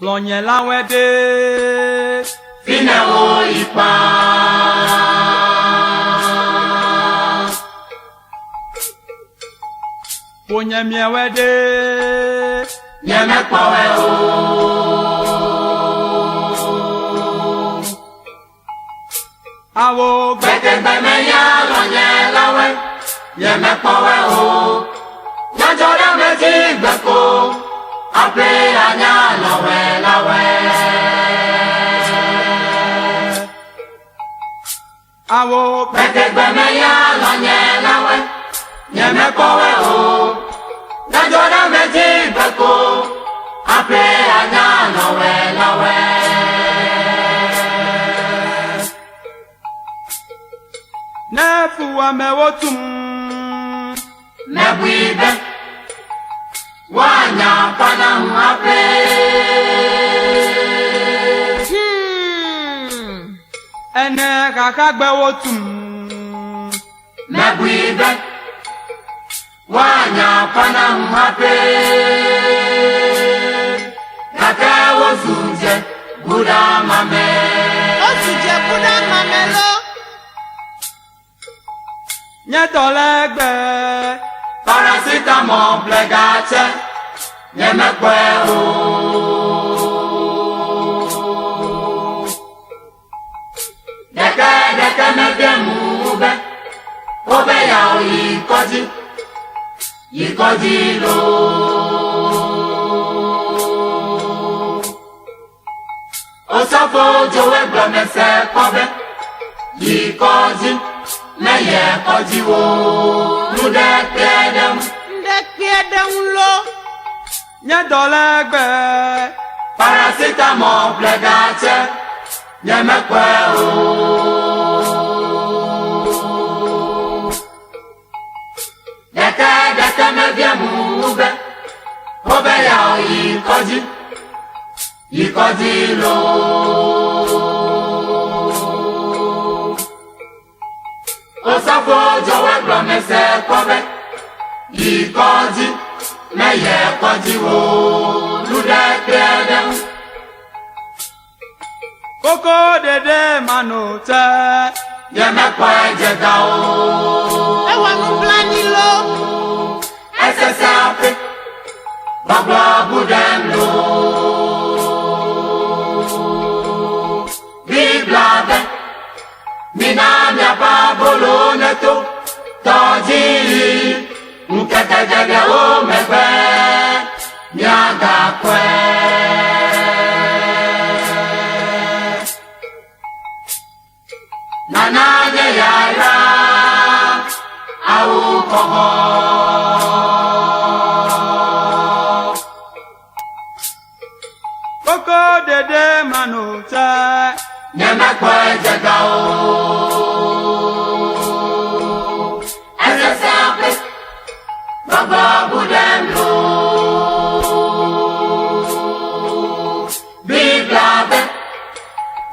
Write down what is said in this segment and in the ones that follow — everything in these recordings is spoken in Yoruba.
Lonye la wede Fine o ipa Ponye mie wede Nyeme kwawe o Awo Bete beme ya lonye lawe Nyeme kwawe o Nyajora meji gbeko Ape anya lawe lawe Awo Bete beme ya lonye lawe Nyeme kwawe o Nyajora meji gbeko Ape anya lawe lawe Nefu wa mewotum Nebwibe Wanya pana mwape Ene kakagbe wotum Nebwibe Wanya pana mwape Kake wozunje Buda mame Osuje Buda mamelo. Nyedolegbe Paracetamol plegache Nyemekwe o Deke mebie mube Obe ya o yikoji lo Osofo jowe blomese kobe Yikoji meye koji wo Nude kedem Ndekpiedem lo. Nyedolegbe Paracetamol plegache Nyemekwe o Deke mebie mube Obe ya o yikoji lo Osofo jowe blomese kobe Yikoji meye koji wo Nude kedem Koko dede manote Nyemekwe jega o Ewa nublani lo. Esese ape Bagba budem lo Biblade Mina mia babolo neto Toji Nkete jege o megbe Nyaga kwe Nananye yara Au koho Koko dede manote Nyemekwe jega o Esese ape Bagba budem lo Biblade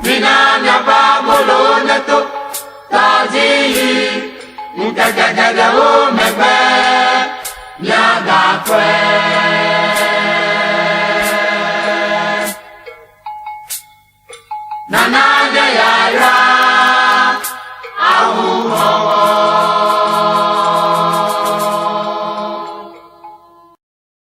Mina mia babolo neto Taji Nkeke jege o megbe